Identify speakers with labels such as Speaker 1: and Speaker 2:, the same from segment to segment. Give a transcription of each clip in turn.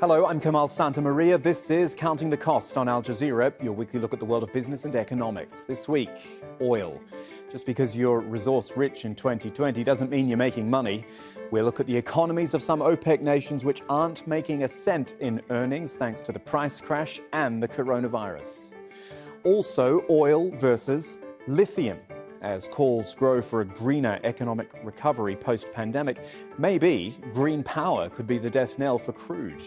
Speaker 1: Hello, I'm Kamal Santamaria. This is Counting the Cost on Al Jazeera, your weekly look at the world of business and economics. This week, oil. Just because you're resource-rich in 2020 doesn't mean you're making money. We'll look at the economies of some OPEC nations which aren't making a cent in earnings thanks to the price crash and the coronavirus. Also, oil versus lithium. As calls grow for a greener economic recovery post-pandemic, maybe green power could be the death knell for crude.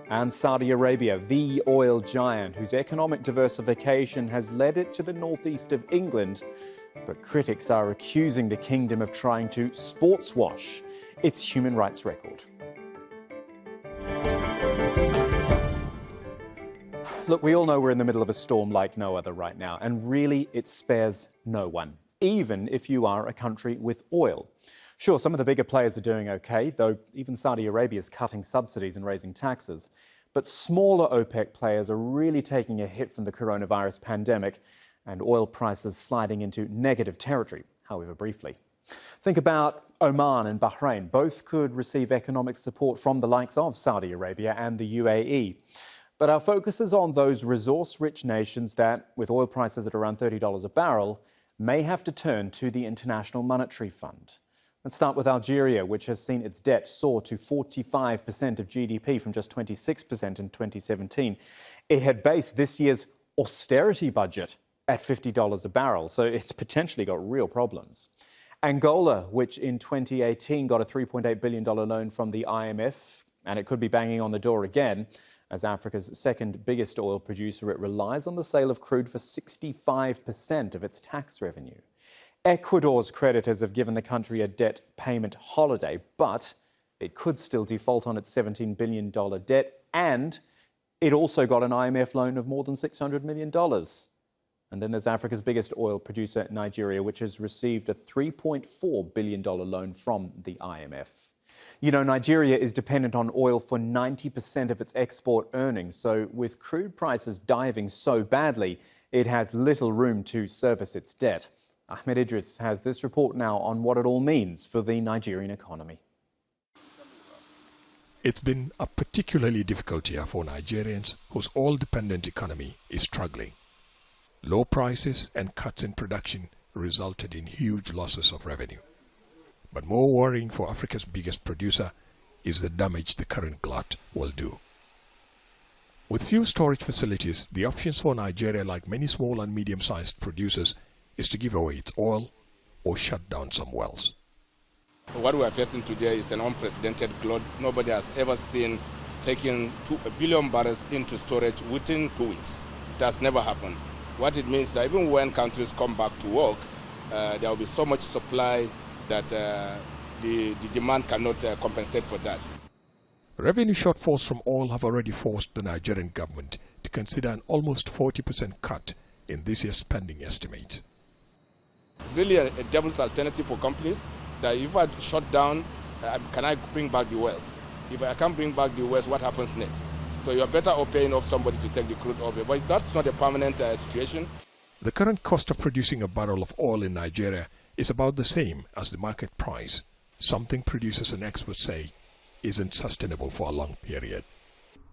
Speaker 1: And Saudi Arabia, the oil giant whose economic diversification has led it to the northeast of England. But critics are accusing the kingdom of trying to sports wash its human rights record. Look, we all know we're in the middle of a storm like no other right now, and really it spares no one, even if you are a country with oil. Sure, some of the bigger players are doing okay, though even Saudi Arabia is cutting subsidies and raising taxes. But smaller OPEC players are really taking a hit from the coronavirus pandemic and oil prices sliding into negative territory, however briefly. Think about Oman and Bahrain. Both could receive economic support from the likes of Saudi Arabia and the UAE. But our focus is on those resource-rich nations that, with oil prices at around $30 a barrel, may have to turn to the International Monetary Fund. Let's start with Algeria, which has seen its debt soar to 45% of GDP from just 26% in 2017. It had based this year's austerity budget at $50 a barrel, so it's potentially got real problems. Angola, which in 2018 got a $3.8 billion loan from the IMF, and it could be banging on the door again. As Africa's second biggest oil producer, it relies on the sale of crude for 65% of its tax revenue. Ecuador's creditors have given the country a debt payment holiday, but it could still default on its $17 billion debt, and it also got an IMF loan of more than $600 million. And then there's Africa's biggest oil producer, Nigeria, which has received a $3.4 billion loan from the IMF. You know, Nigeria is dependent on oil for 90% of its export earnings, so with crude prices diving so badly, it has little room to service its debt. Ahmed Idris has this report now on what it all means for the Nigerian economy.
Speaker 2: It's been a particularly difficult year for Nigerians whose oil-dependent economy is struggling. Low prices and cuts in production resulted in huge losses of revenue. But more worrying for Africa's biggest producer is the damage the current glut will do. With few storage facilities, the options for Nigeria, like many small and medium-sized producers, is to give away its oil or shut down some wells.
Speaker 3: What we are facing today is an unprecedented glut. Nobody has ever seen taking 2 billion barrels into storage within 2 weeks. It has never happened. What it means is that even when countries come back to work, there will be so much supply that the demand cannot compensate for that.
Speaker 2: Revenue shortfalls from oil have already forced the Nigerian government to consider an almost 40% cut in this year's spending estimates.
Speaker 3: It's really a devil's alternative for companies that if I shut down, can I bring back the wells? If I can't bring back the wells, what happens next? So you're better off paying off somebody to take the crude over. But that's not a permanent situation.
Speaker 2: The current cost of producing a barrel of oil in Nigeria is about the same as the market price, something producers and experts say isn't sustainable for a long period.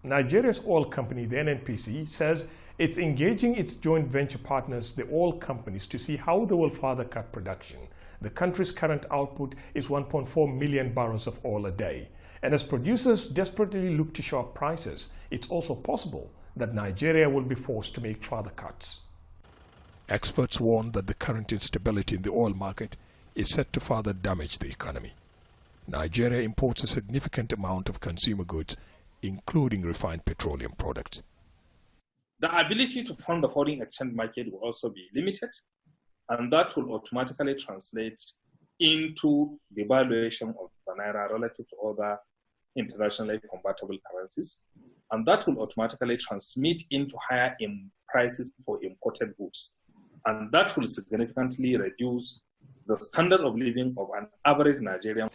Speaker 4: Nigeria's oil company, the NNPC, says it's engaging its joint venture partners, the oil companies, to see how they will further cut production. The country's current output is 1.4 million barrels of oil a day. And as producers desperately look to shore up prices, it's also possible that Nigeria will be forced to make further cuts.
Speaker 2: Experts warn that the current instability in the oil market is set to further damage the economy. Nigeria imports a significant amount of consumer goods, including refined petroleum products.
Speaker 5: The ability to fund the foreign exchange market will also be limited, and that will automatically translate into the valuation of the naira relative to other internationally convertible currencies, and that will automatically transmit into higher prices for imported goods, and that will significantly reduce the standard of living of an average Nigerian.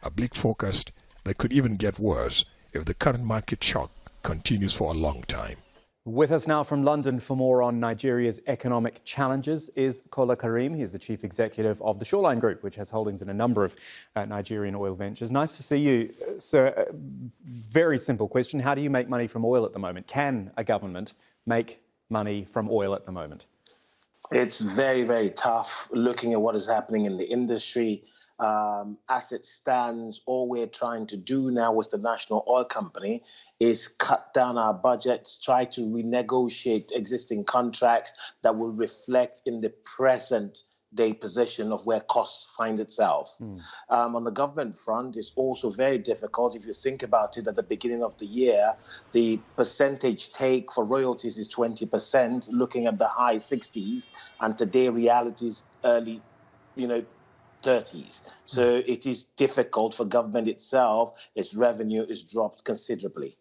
Speaker 2: A bleak forecast that could even get worse if the current market shock continues for a long time.
Speaker 1: With us now from London for more on Nigeria's economic challenges is Kola Karim. He's the chief executive of the Shoreline Group, which has holdings in a number of Nigerian oil ventures. Nice to see you, sir. Very simple question. How do you make money from oil at the moment? Can a government make money from oil at the moment?
Speaker 6: It's very, very tough looking at what is happening in the industry. As it stands, all we're trying to do now with the National Oil Company is cut down our budgets, try to renegotiate existing contracts that will reflect in the present day position of where costs find itself. On the government front, it's also very difficult. If you think about it, at the beginning of the year, the percentage take for royalties is 20%, looking at the high 60s, and today reality is early, 30s. So it is difficult for government itself. Its revenue is dropped considerably.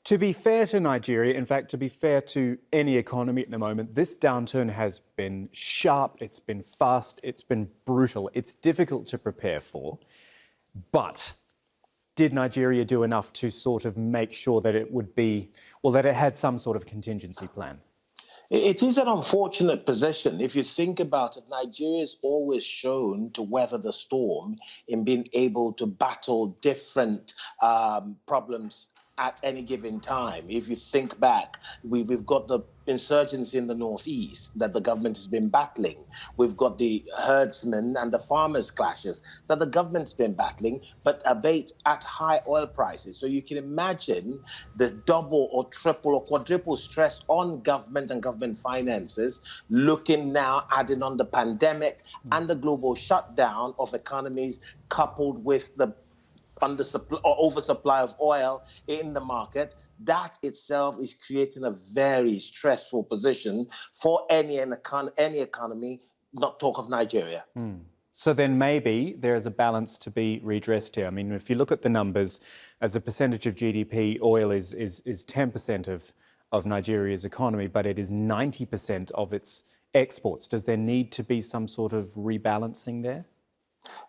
Speaker 1: To be fair to Nigeria, in fact, to be fair to any economy at the moment, this downturn has been sharp, it's been fast, it's been brutal. It's difficult to prepare for. But did Nigeria do enough to sort of make sure that it would be, well, that it had some sort of contingency plan?
Speaker 6: It is an unfortunate position. If you think about it, Nigeria is always shown to weather the storm in being able to battle different problems at any given time. If you think back, we've got the insurgency in the northeast that the government has been battling. We've got the herdsmen and the farmers' clashes that the government's been battling, but abate at high oil prices. So you can imagine the double or triple or quadruple stress on government and government finances, looking now, adding on the pandemic and the global shutdown of economies, coupled with the undersupply or oversupply of oil in the market. That itself is creating a very stressful position for any economy, not talk of Nigeria.
Speaker 1: So then maybe there is a balance to be redressed here. I mean, if you look at the numbers, as a percentage of GDP, oil is 10% of Nigeria's economy, but it is 90% of its exports. Does there need to be some sort of rebalancing there?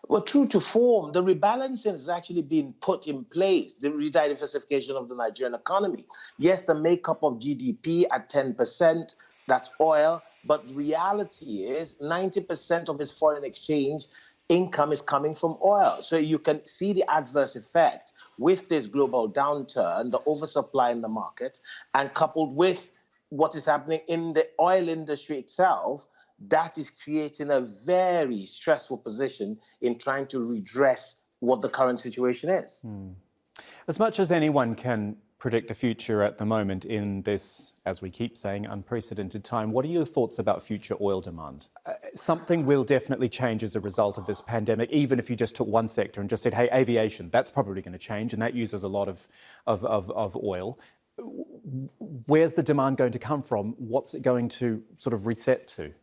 Speaker 6: Well, true to form, the rebalancing has actually been put in place, the rediversification of the Nigerian economy. Yes, the makeup of GDP at 10%, that's oil, but reality is 90% of its foreign exchange income is coming from oil. So you can see the adverse effect with this global downturn, the oversupply in the market, and coupled with what is happening in the oil industry itself. That is creating a very stressful position in trying to redress what the current situation is.
Speaker 1: As much as anyone can predict the future at the moment in this, as we keep saying, unprecedented time, what are your thoughts about future oil demand? Something will definitely change as a result of this pandemic, even if you just took one sector and just said, hey, aviation, that's probably going to change, and that uses a lot of oil. Where's the demand going to come from? What's it going to sort of reset to?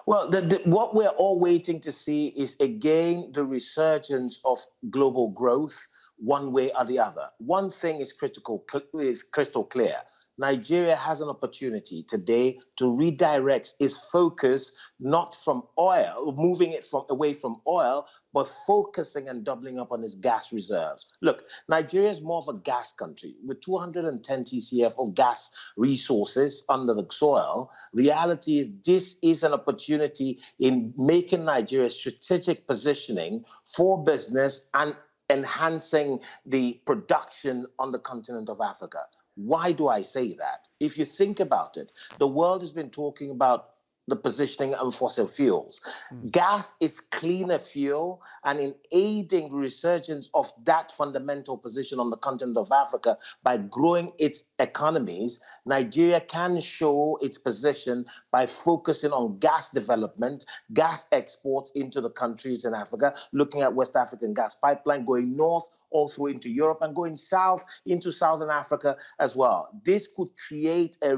Speaker 6: Well, what we're all waiting to see is, again, the resurgence of global growth one way or the other. One thing is crystal clear. Nigeria has an opportunity today to redirect its focus not from oil, moving it away from oil, but focusing and doubling up on its gas reserves. Look, Nigeria is more of a gas country with 210 TCF of gas resources under the soil. Reality is this is an opportunity in making Nigeria strategic positioning for business and enhancing the production on the continent of Africa. Why do I say that? If you think about it, the world has been talking about the positioning of fossil fuels. Gas is cleaner fuel, and in aiding the resurgence of that fundamental position on the continent of Africa by growing its economies, Nigeria can show its position by focusing on gas development, gas exports into the countries in Africa, looking at West African gas pipeline, going north all through into Europe and going south into Southern Africa as well. This could create a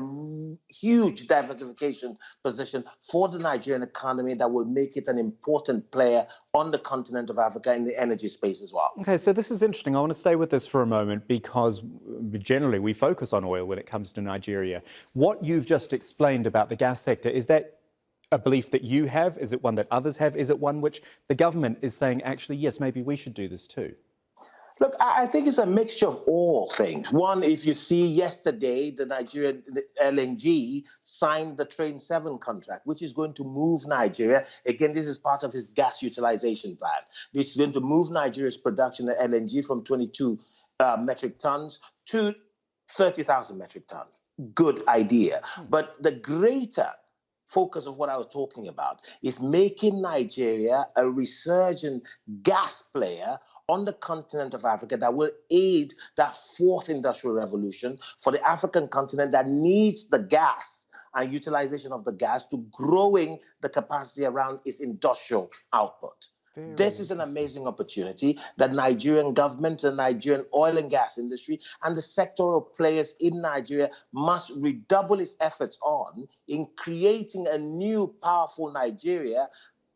Speaker 6: huge diversification position for the Nigerian economy that will make it an important player on the continent of Africa in the energy space as well.
Speaker 1: Okay, so this is interesting. I want to stay with this for a moment because generally we focus on oil when it comes to Nigeria. What you've just explained about the gas sector, is that a belief that you have? Is it one that others have? Is it one which the government is saying, actually, yes, maybe we should do this too?
Speaker 6: Look, I think it's a mixture of all things. One, if you see yesterday, the Nigerian LNG signed the Train 7 contract, which is going to move Nigeria. Again, this is part of his gas utilization plan. This is going to move Nigeria's production of LNG from 22 metric tons to 30,000 metric tons. Good idea. But the greater focus of what I was talking about is making Nigeria a resurgent gas player on the continent of Africa that will aid that fourth industrial revolution for the African continent that needs the gas and utilization of the gas to growing the capacity around its industrial output. This is an amazing opportunity that Nigerian government and Nigerian oil and gas industry and the sectoral players in Nigeria must redouble its efforts on in creating a new powerful Nigeria,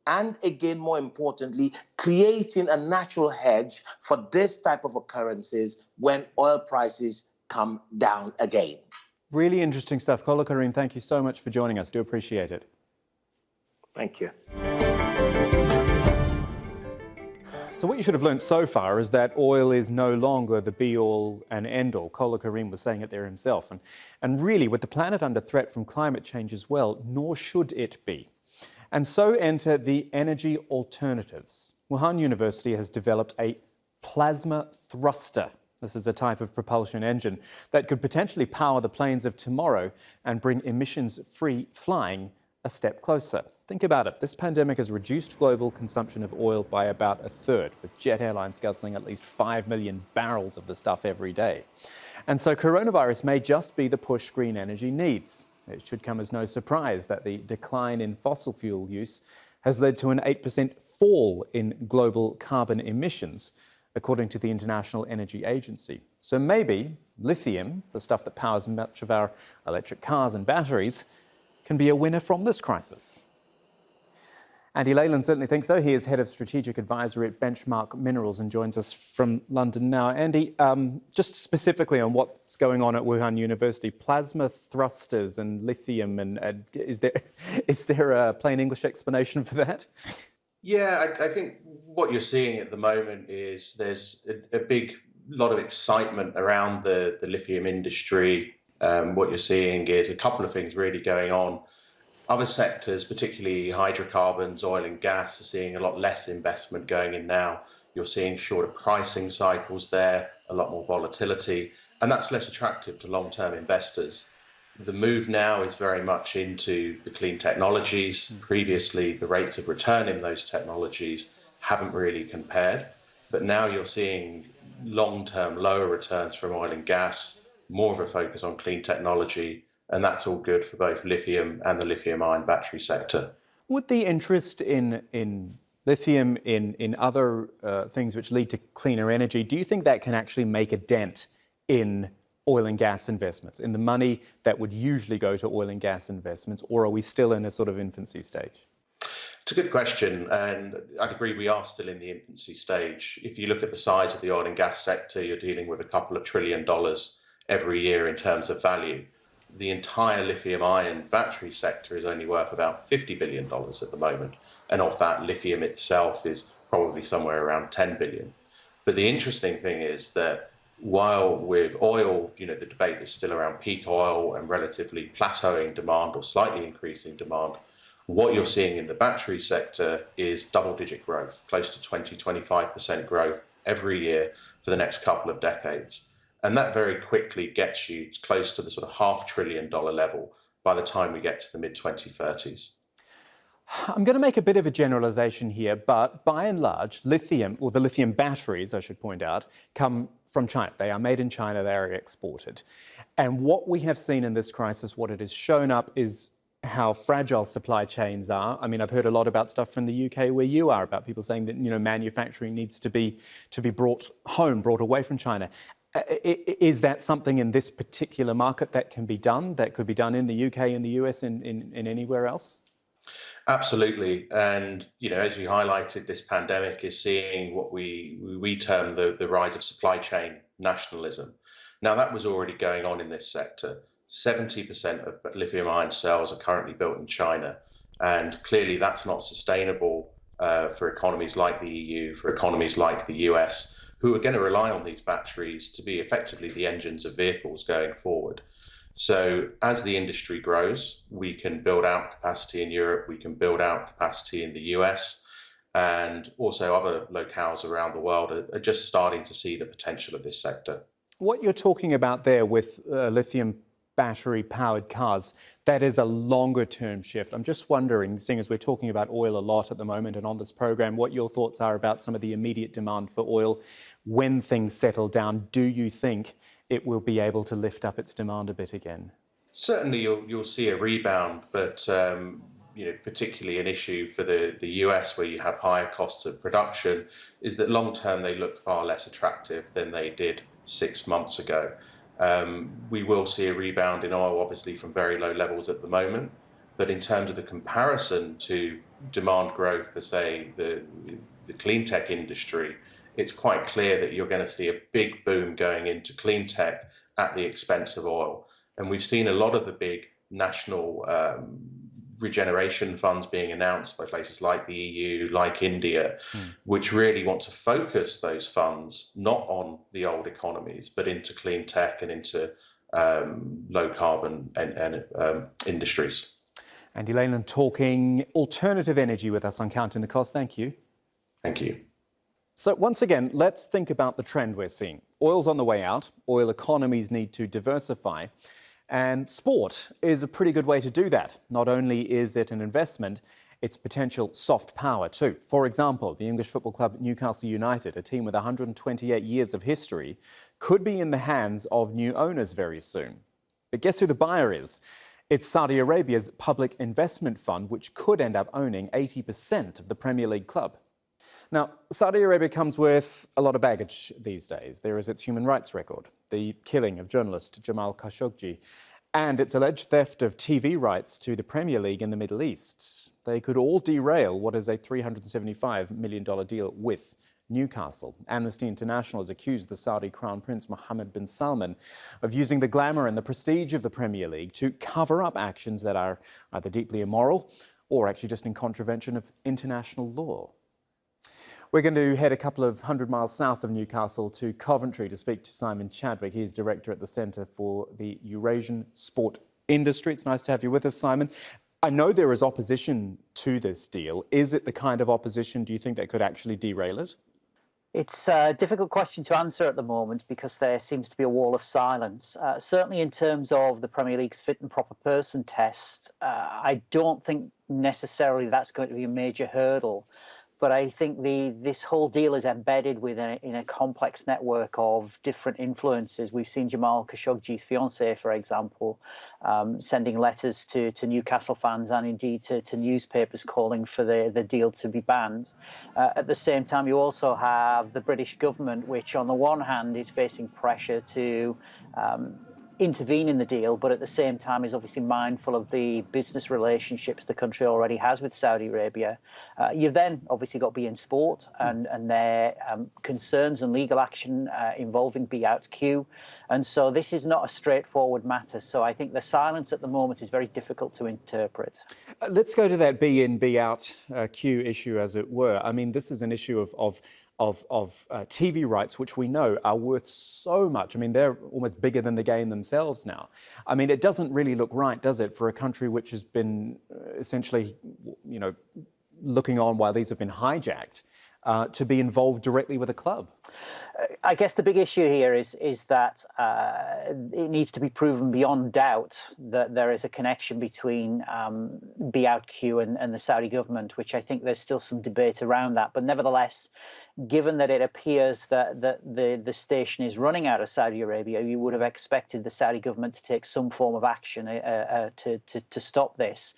Speaker 6: and again, more importantly, creating a natural hedge for this type of occurrences when oil prices come down again.
Speaker 1: Really interesting stuff. Kola Karim, thank you so much for joining us. Do appreciate it.
Speaker 6: Thank you.
Speaker 1: So what you should have learned so far is that oil is no longer the be-all and end-all. Kola Karim was saying it there himself. And really, with the planet under threat from climate change as well, nor should it be. And so enter the energy alternatives. Wuhan University has developed a plasma thruster. This is a type of propulsion engine that could potentially power the planes of tomorrow and bring emissions-free flying a step closer. Think about it. This pandemic has reduced global consumption of oil by about a third, with jet airlines guzzling at least 5 million barrels of the stuff every day. And so coronavirus may just be the push green energy needs. It should come as no surprise that the decline in fossil fuel use has led to an 8% fall in global carbon emissions, according to the International Energy Agency. So maybe lithium, the stuff that powers much of our electric cars and batteries, can be a winner from this crisis. Andy Leyland certainly thinks so. He is Head of Strategic Advisory at Benchmark Minerals and joins us from London now. Andy, just specifically on what's going on at Wuhan University, plasma thrusters and lithium, and is there a plain English explanation for that?
Speaker 7: Yeah, I think what you're seeing at the moment is there's a big lot of excitement around the lithium industry. What you're seeing is a couple of things really going on. Other sectors, particularly hydrocarbons, oil and gas, are seeing a lot less investment going in now. You're seeing shorter pricing cycles there, a lot more volatility, and that's less attractive to long-term investors. The move now is very much into the clean technologies. Previously, the rates of return in those technologies haven't really compared, but now you're seeing long-term lower returns from oil and gas, more of a focus on clean technology, and that's all good for both lithium and the lithium-ion battery sector.
Speaker 1: Would the interest in lithium, in other things which lead to cleaner energy, do you think that can actually make a dent in oil and gas investments, in the money that would usually go to oil and gas investments, or are we still in a sort of infancy stage?
Speaker 7: It's a good question, and I'd agree we are still in the infancy stage. If you look at the size of the oil and gas sector, you're dealing with a couple of $1 trillion every year in terms of value. The entire lithium-ion battery sector is only worth about $50 billion at the moment, and of that, lithium itself is probably somewhere around $10 billion. But the interesting thing is that while with oil, the debate is still around peak oil and relatively plateauing demand or slightly increasing demand, what you're seeing in the battery sector is double-digit growth, close to 20-25% growth every year for the next couple of decades. And that very quickly gets you close to the sort of $500 billion level by the time we get to the mid-2030s.
Speaker 1: I'm going to make a bit of a generalization here, but by and large, lithium, or the lithium batteries, I should point out, come from China. They are made in China, they are exported. And what we have seen in this crisis, what it has shown up is how fragile supply chains are. I mean, I've heard a lot about stuff from the UK where you are, about people saying that, manufacturing needs to be brought home, brought away from China. Is that something in this particular market that can be done, that could be done in the UK, in the US, in anywhere else?
Speaker 7: Absolutely. And, as you highlighted, this pandemic is seeing what we term the rise of supply chain nationalism. Now, that was already going on in this sector. 70% of lithium-ion cells are currently built in China. And clearly that's not sustainable for economies like the EU, for economies like the US, who are going to rely on these batteries to be effectively the engines of vehicles going forward. So as the industry grows, we can build out capacity in Europe, we can build out capacity in the US, and also other locales around the world are just starting to see the potential of this sector.
Speaker 1: What you're talking about there with lithium battery-powered cars, that is a longer-term shift. I'm just wondering, seeing as we're talking about oil a lot at the moment and on this program, what your thoughts are about some of the immediate demand for oil when things settle down. Do you think it will be able to lift up its demand a bit again?
Speaker 7: Certainly, you'll see a rebound, but particularly an issue for the US, where you have higher costs of production, is that long-term they look far less attractive than they did 6 months ago. We will see a rebound in oil, obviously, from very low levels at the moment. But in terms of the comparison to demand growth for, say, the clean tech industry, it's quite clear that you're going to see a big boom going into clean tech at the expense of oil. And we've seen a lot of the big national regeneration funds being announced by places like the EU, like India, which really want to focus those funds not on the old economies, but into clean tech and into low carbon and industries.
Speaker 1: Andy Leyland talking alternative energy with us on Counting the Cost. Thank you.
Speaker 7: Thank you.
Speaker 1: So once again, let's think about the trend we're seeing. Oil's on the way out. Oil economies need to diversify. And sport is a pretty good way to do that. Not only is it an investment, it's potential soft power too. For example, the English football club Newcastle United, a team with 128 years of history, could be in the hands of new owners very soon. But guess who the buyer is? It's Saudi Arabia's public investment fund, which could end up owning 80% of the Premier League club. Now, Saudi Arabia comes with a lot of baggage these days. There is its human rights record, the killing of journalist Jamal Khashoggi, and its alleged theft of TV rights to the Premier League in the Middle East. They could all derail what is a $375 million deal with Newcastle. Amnesty International has accused the Saudi Crown Prince Mohammed bin Salman of using the glamour and the prestige of the Premier League to cover up actions that are either deeply immoral or actually just in contravention of international law. We're going to head a couple of 100 miles south of Newcastle to Coventry to speak to Simon Chadwick. He's director at the Centre for the Eurasian Sport Industry. It's nice to have you with us, Simon. I know there is opposition to this deal. Is it the kind of opposition, do you think, that could actually derail it?
Speaker 8: It's a difficult question to answer at the moment because there seems to be a wall of silence. Certainly in terms of the Premier League's fit and proper person test, I don't think necessarily that's going to be a major hurdle. But I think this whole deal is embedded in a complex network of different influences. We've seen Jamal Khashoggi's fiancée, for example, sending letters to Newcastle fans and indeed to newspapers calling for the deal to be banned. At the same time, you also have the British government, which on the one hand is facing pressure to intervene in the deal, but at the same time is obviously mindful of the business relationships the country already has with Saudi Arabia. You've then obviously got beIN Sport and their concerns and legal action involving BOutQ. And so this is not a straightforward matter. So I think the silence at the moment is very difficult to interpret.
Speaker 1: Let's go to that BIN, BOutQ issue, as it were. I mean, this is an issue of TV rights, which we know are worth so much. I mean, they're almost bigger than the game themselves now. I mean, it doesn't really look right, does it, for a country which has been essentially, looking on while these have been hijacked, to be involved directly with a club?
Speaker 8: I guess the big issue here is that it needs to be proven beyond doubt that there is a connection between BOutQ and the Saudi government, which I think there's still some debate around that. But nevertheless, given that it appears that the station is running out of Saudi Arabia, you would have expected the Saudi government to take some form of action to stop this.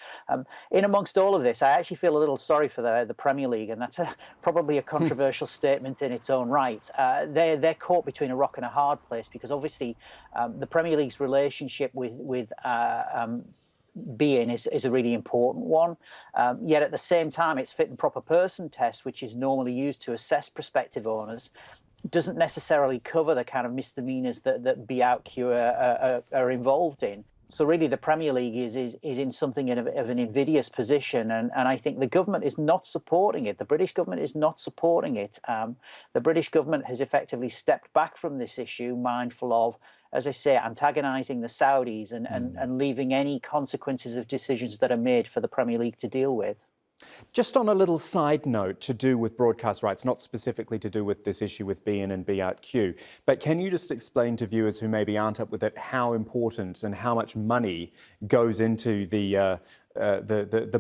Speaker 8: In amongst all of this, I actually feel a little sorry for the Premier League, and that's probably a controversial statement in its own right. They're caught between a rock and a hard place because obviously the Premier League's relationship with beIN is a really important one. Yet at the same time, its fit and proper person test, which is normally used to assess prospective owners, doesn't necessarily cover the kind of misdemeanors that BOutQ are involved in. So really, the Premier League is in something of an invidious position, and I think the government is not supporting it. The British government is not supporting it. The British government has effectively stepped back from this issue, mindful of, as I say, antagonising the Saudis and leaving any consequences of decisions that are made for the Premier League to deal with.
Speaker 1: Just on a little side note to do with broadcast rights, not specifically to do with this issue with Be In and Be Out Q, but can you just explain to viewers who maybe aren't up with it how important and how much money goes into the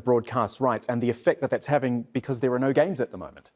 Speaker 1: broadcast rights and the effect that that's having because there are no games at the moment?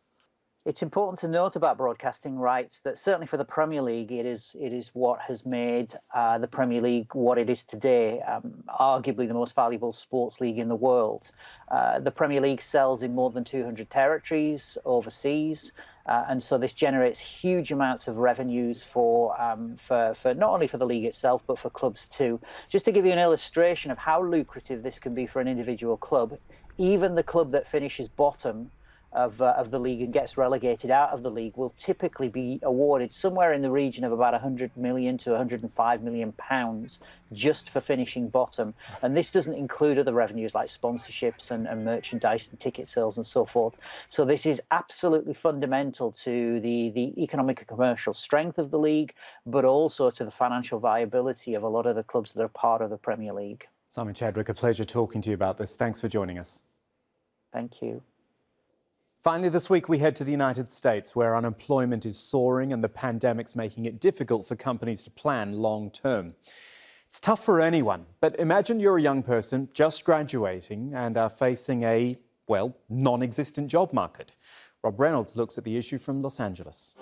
Speaker 8: It's important to note about broadcasting rights that certainly for the Premier League, it is what has made the Premier League what it is today, arguably the most valuable sports league in the world. The Premier League sells in more than 200 territories overseas, and so this generates huge amounts of revenues for not only for the league itself, but for clubs too. Just to give you an illustration of how lucrative this can be for an individual club, even the club that finishes bottom of the league and gets relegated out of the league will typically be awarded somewhere in the region of about 100 million to 105 million pounds just for finishing bottom. And this doesn't include other revenues like sponsorships and merchandise and ticket sales and so forth. So this is absolutely fundamental to the economic and commercial strength of the league, but also to the financial viability of a lot of the clubs that are part of the Premier League.
Speaker 1: Simon Chadwick, a pleasure talking to you about this. Thanks for joining us.
Speaker 8: Thank you.
Speaker 1: Finally, this week we head to the United States, where unemployment is soaring and the pandemic's making it difficult for companies to plan long term. It's tough for anyone, but imagine you're a young person just graduating and are facing a, well, non-existent job market. Rob Reynolds looks at the issue from Los Angeles.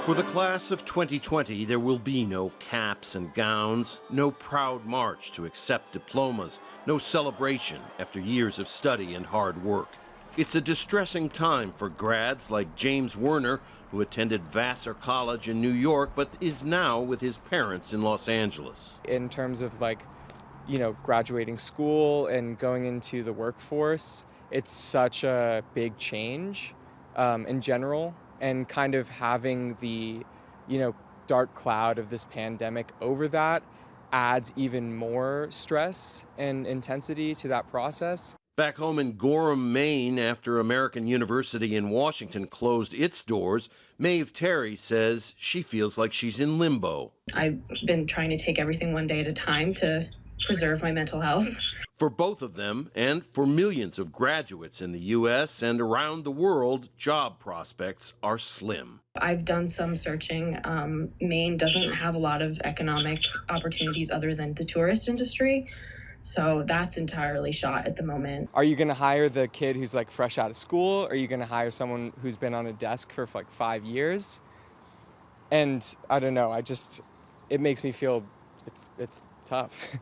Speaker 9: For the class of 2020, there will be no caps and gowns, no proud march to accept diplomas, no celebration after years of study and hard work. It's a distressing time for grads like James Werner, who attended Vassar College in New York, but is now with his parents in Los Angeles.
Speaker 10: In terms of graduating school and going into the workforce, it's such a big change in general. And kind of having the, dark cloud of this pandemic over that adds even more stress and intensity to that process.
Speaker 9: Back home in Gorham, Maine, after American University in Washington closed its doors, MAEVE Terry says she feels like she's in limbo.
Speaker 11: I've been trying to take everything one day at a time to preserve my mental health.
Speaker 9: For both of them, and for millions of graduates in the U.S. and around the world, job prospects are slim.
Speaker 11: I've done some searching. Maine doesn't have a lot of economic opportunities other than the tourist industry, so that's entirely shot at the moment.
Speaker 10: Are you going to hire the kid who's fresh out of school? Or are you going to hire someone who's been on a desk for 5 years? And I don't know, it makes me feel it's tough.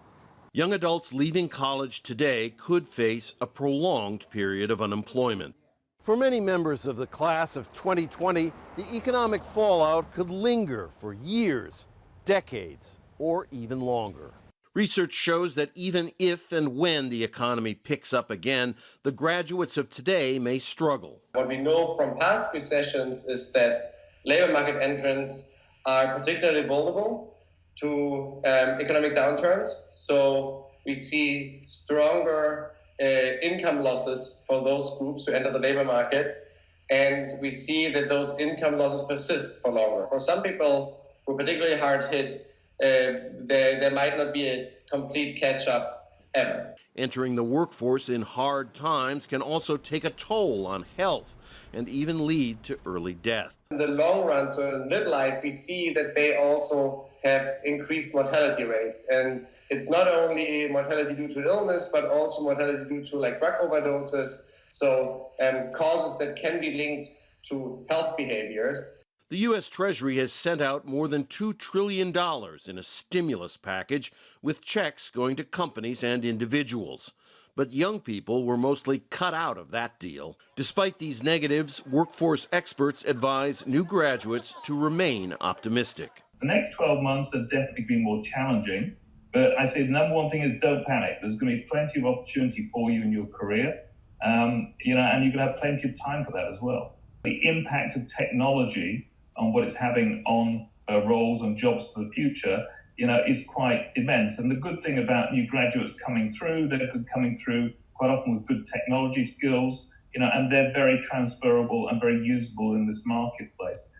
Speaker 9: Young adults leaving college today could face a prolonged period of unemployment. For many members of the class of 2020, the economic fallout could linger for years, decades, or even longer. Research shows that even if and when the economy picks up again, the graduates of today may struggle.
Speaker 12: What we know from past recessions is that labor market entrants are particularly vulnerable to economic downturns. So we see stronger income losses for those groups who enter the labor market. And we see that those income losses persist for longer. For some people who are particularly hard hit, there might not be a complete catch-up ever.
Speaker 9: Entering the workforce in hard times can also take a toll on health and even lead to early death.
Speaker 12: In the long run, so in midlife, we see that they also have increased mortality rates. And it's not only mortality due to illness, but also mortality due to drug overdoses. So causes that can be linked to health behaviors.
Speaker 9: The U.S. Treasury has sent out more than $2 trillion in a stimulus package, with checks going to companies and individuals. But young people were mostly cut out of that deal. Despite these negatives, workforce experts advise new graduates to remain optimistic.
Speaker 13: The next 12 months have definitely been more challenging, but I say the number one thing is don't panic. There's going to be plenty of opportunity for you in your career, and you're going to have plenty of time for that as well. The impact of technology on what it's having on roles and jobs for the future is quite immense. And the good thing about new graduates coming through, they're coming through quite often with good technology skills, and they're very transferable and very usable in this marketplace.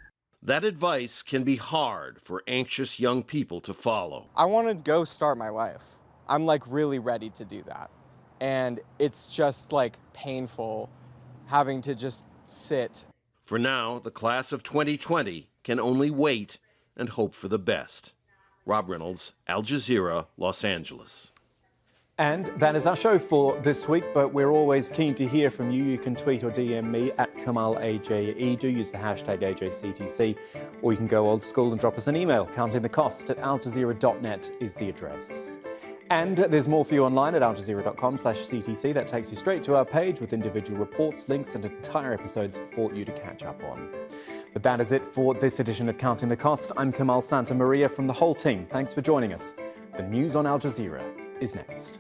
Speaker 9: That advice can be hard for anxious young people to follow.
Speaker 10: I want to go start my life. I'm like really ready to do that. And it's just like painful having to just sit.
Speaker 9: For now, the class of 2020 can only wait and hope for the best. Rob Reynolds, Al Jazeera, Los Angeles.
Speaker 1: And that is our show for this week, but we're always keen to hear from you. You can tweet or DM me at KamalAJE. Do use the hashtag AJCTC, or you can go old school and drop us an email. countingthecost@aljazeera.net is the address. And there's more for you online at aljazeera.com/CTC. That takes you straight to our page with individual reports, links and entire episodes for you to catch up on. But that is it for this edition of Counting the Cost. I'm Kamal Santamaria from the whole team. Thanks for joining us. The news on Al Jazeera is next.